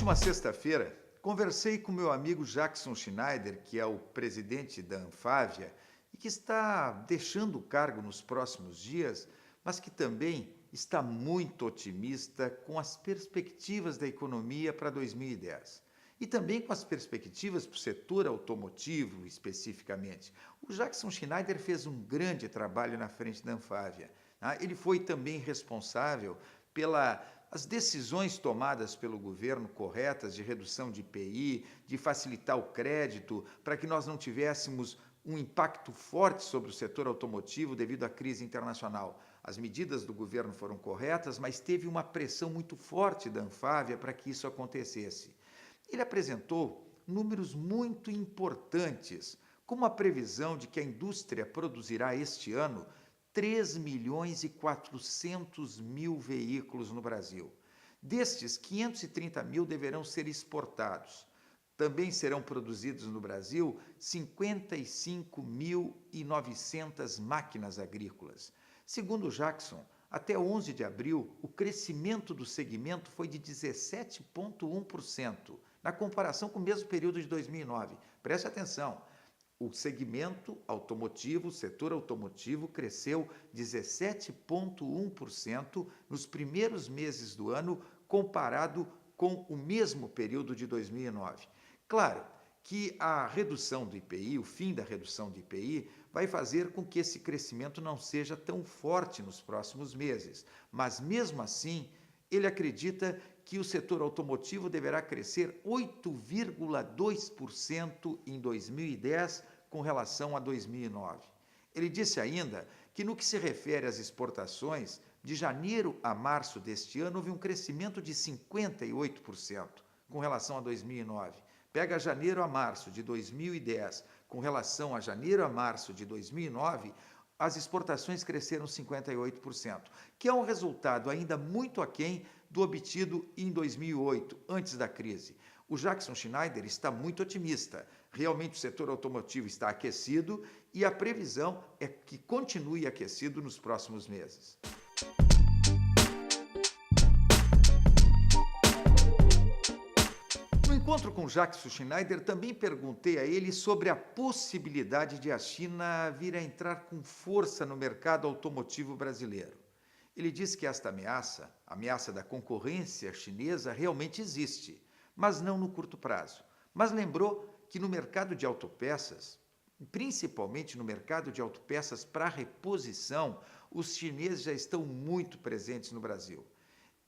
última sexta-feira, conversei com meu amigo Jackson Schneider, que é o presidente da Anfávia e que está deixando o cargo nos próximos dias, mas que também está muito otimista com as perspectivas da economia para 2010. E também com as perspectivas para o setor automotivo, especificamente. O Jackson Schneider fez um grande trabalho na frente da Anfávia. Ele foi também responsável pelas decisões tomadas pelo governo corretas de redução de IPI, de facilitar o crédito, para que nós não tivéssemos um impacto forte sobre o setor automotivo devido à crise internacional. As medidas do governo foram corretas, mas teve uma pressão muito forte da Anfávia para que isso acontecesse. Ele apresentou números muito importantes, como a previsão de que a indústria produzirá este ano 3 milhões e 400 mil veículos no Brasil. Destes, 530 mil deverão ser exportados. Também serão produzidos no Brasil 55.900 máquinas agrícolas. Segundo Jackson, até 11 de abril, o crescimento do segmento foi de 17,1%, na comparação com o mesmo período de 2009. Preste atenção. O segmento automotivo, o setor automotivo, cresceu 17,1% nos primeiros meses do ano, comparado com o mesmo período de 2009. Claro que a redução do IPI, o fim da redução do IPI, vai fazer com que esse crescimento não seja tão forte nos próximos meses. Mas, mesmo assim, ele acredita que o setor automotivo deverá crescer 8,2% em 2010 com relação a 2009. Ele disse ainda que, no que se refere às exportações, de janeiro a março deste ano houve um crescimento de 58% com relação a 2009. Pega janeiro a março de 2010 com relação a janeiro a março de 2009, as exportações cresceram 58%, que é um resultado ainda muito aquém do obtido em 2008, antes da crise. O Jackson Schneider está muito otimista. Realmente o setor automotivo está aquecido e a previsão é que continue aquecido nos próximos meses. No encontro com Jackson Schneider, também perguntei a ele sobre a possibilidade de a China vir a entrar com força no mercado automotivo brasileiro. Ele disse que esta ameaça, a ameaça da concorrência chinesa, realmente existe, mas não no curto prazo. Mas lembrou que no mercado de autopeças, principalmente no mercado de autopeças para reposição, os chineses já estão muito presentes no Brasil.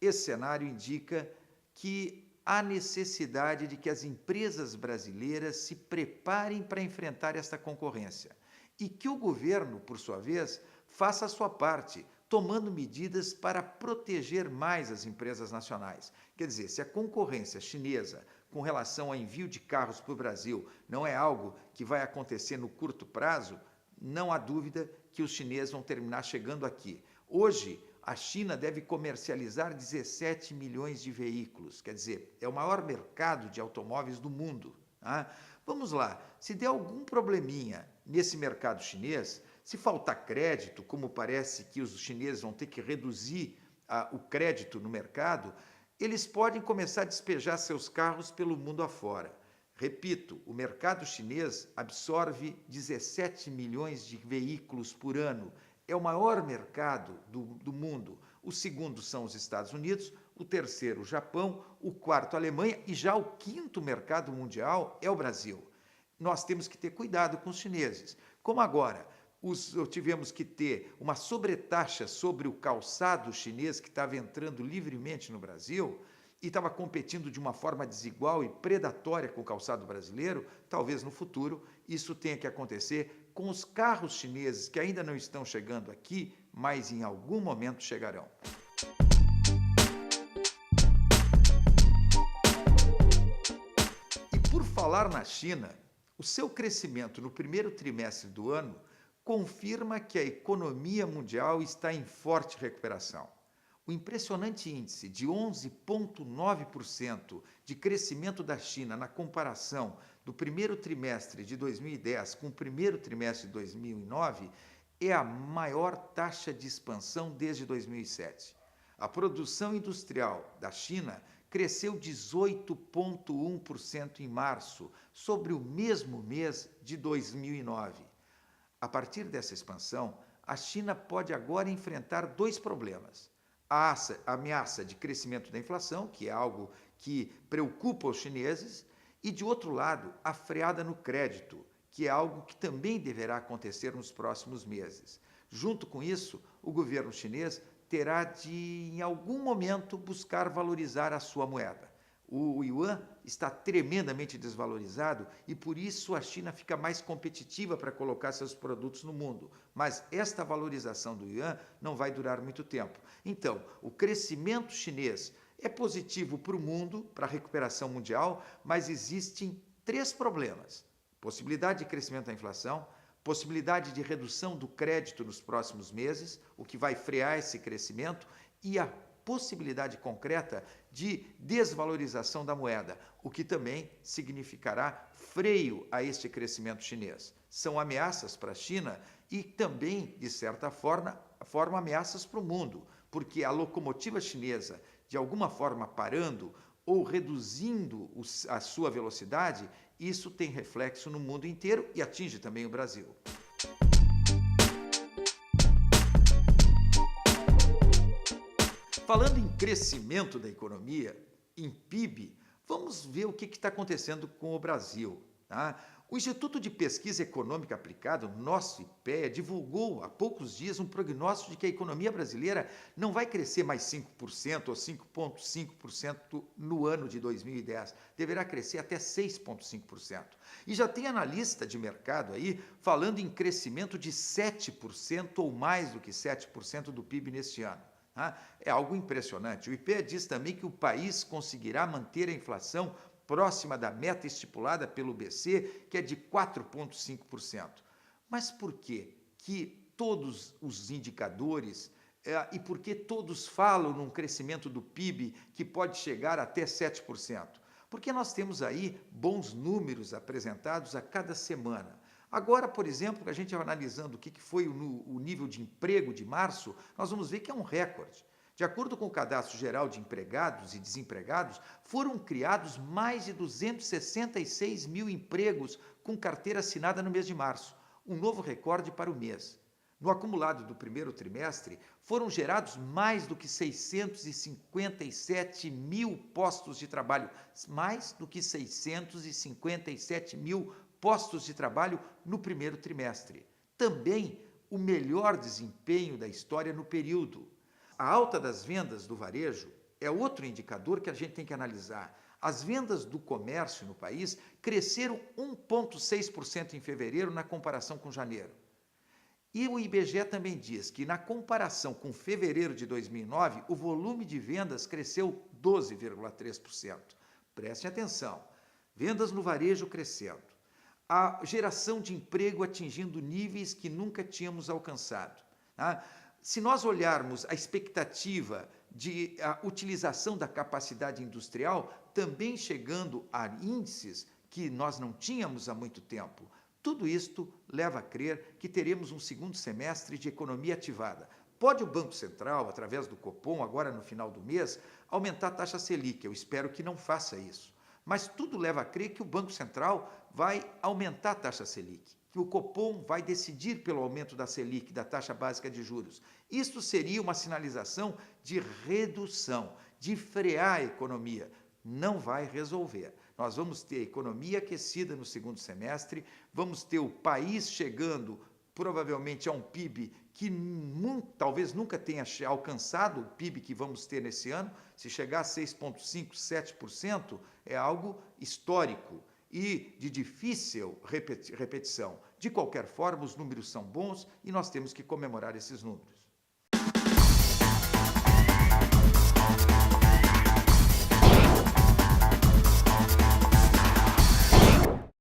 Esse cenário indica que há necessidade de que as empresas brasileiras se preparem para enfrentar esta concorrência e que o governo, por sua vez, faça a sua parte, tomando medidas para proteger mais as empresas nacionais. Quer dizer, se a concorrência chinesa com relação ao envio de carros para o Brasil não é algo que vai acontecer no curto prazo, não há dúvida que os chineses vão terminar chegando aqui. Hoje, a China deve comercializar 17 milhões de veículos, quer dizer, é o maior mercado de automóveis do mundo. Tá? Vamos lá, se der algum probleminha nesse mercado chinês, se faltar crédito, como parece que os chineses vão ter que reduzir o crédito no mercado, eles podem começar a despejar seus carros pelo mundo afora. Repito, o mercado chinês absorve 17 milhões de veículos por ano. É o maior mercado do mundo. O segundo são os Estados Unidos, o terceiro o Japão, o quarto a Alemanha e já o quinto mercado mundial é o Brasil. Nós temos que ter cuidado com os chineses. Como agora tivemos que ter uma sobretaxa sobre o calçado chinês que estava entrando livremente no Brasil e estava competindo de uma forma desigual e predatória com o calçado brasileiro, talvez no futuro isso tenha que acontecer com os carros chineses que ainda não estão chegando aqui, mas em algum momento chegarão. E por falar na China, o seu crescimento no primeiro trimestre do ano confirma que a economia mundial está em forte recuperação. O impressionante índice de 11,9% de crescimento da China na comparação do primeiro trimestre de 2010 com o primeiro trimestre de 2009 é a maior taxa de expansão desde 2007. A produção industrial da China cresceu 18,1% em março, sobre o mesmo mês de 2009. A partir dessa expansão, a China pode agora enfrentar dois problemas: a ameaça de crescimento da inflação, que é algo que preocupa os chineses, e, de outro lado, a freada no crédito, que é algo que também deverá acontecer nos próximos meses. Junto com isso, o governo chinês terá de, em algum momento, buscar valorizar a sua moeda. O yuan está tremendamente desvalorizado e, por isso, a China fica mais competitiva para colocar seus produtos no mundo. Mas esta valorização do yuan não vai durar muito tempo. Então, o crescimento chinês é positivo para o mundo, para a recuperação mundial, mas existem três problemas: possibilidade de crescimento da inflação, possibilidade de redução do crédito nos próximos meses, o que vai frear esse crescimento, e a possibilidade concreta de desvalorização da moeda, o que também significará freio a este crescimento chinês. São ameaças para a China e também, de certa forma ameaças para o mundo, porque a locomotiva chinesa, de alguma forma parando ou reduzindo a sua velocidade, isso tem reflexo no mundo inteiro e atinge também o Brasil. Falando em crescimento da economia, em PIB, vamos ver o que está acontecendo com o Brasil. Tá? O Instituto de Pesquisa Econômica Aplicada, o nosso IPEA, divulgou há poucos dias um prognóstico de que a economia brasileira não vai crescer mais 5% ou 5,5% no ano de 2010. Deverá crescer até 6,5%. E já tem analista de mercado aí falando em crescimento de 7% ou mais do que 7% do PIB neste ano. É algo impressionante. O IPEA diz também que o país conseguirá manter a inflação próxima da meta estipulada pelo BC, que é de 4,5%. Mas por quê que todos os indicadores e por que todos falam num crescimento do PIB que pode chegar até 7%? Porque nós temos aí bons números apresentados a cada semana. Agora, por exemplo, a gente analisando o que foi o nível de emprego de março, nós vamos ver que é um recorde. De acordo com o Cadastro Geral de Empregados e Desempregados, foram criados mais de 266 mil empregos com carteira assinada no mês de março, um novo recorde para o mês. No acumulado do primeiro trimestre, foram gerados mais do que 657 mil postos de trabalho, mais do que 657 mil postos de trabalho no primeiro trimestre. Também o melhor desempenho da história no período. A alta das vendas do varejo é outro indicador que a gente tem que analisar. As vendas do comércio no país cresceram 1,6% em fevereiro na comparação com janeiro. E o IBGE também diz que, na comparação com fevereiro de 2009, o volume de vendas cresceu 12,3%. Preste atenção, vendas no varejo crescendo, a geração de emprego atingindo níveis que nunca tínhamos alcançado. Tá? Se nós olharmos a expectativa de utilização da capacidade industrial, também chegando a índices que nós não tínhamos há muito tempo, tudo isto leva a crer que teremos um segundo semestre de economia ativada. Pode o Banco Central, através do Copom, agora no final do mês, aumentar a taxa Selic? Eu espero que não faça isso. Mas tudo leva a crer que o Banco Central vai aumentar a taxa Selic, que o Copom vai decidir pelo aumento da Selic, da taxa básica de juros. Isto seria uma sinalização de redução, de frear a economia. Não vai resolver. Nós vamos ter a economia aquecida no segundo semestre, vamos ter o país chegando provavelmente a um PIB que talvez nunca tenha alcançado o PIB que vamos ter nesse ano. Se chegar a 6,5%, 7%, é algo histórico e de difícil repetição. De qualquer forma, os números são bons e nós temos que comemorar esses números.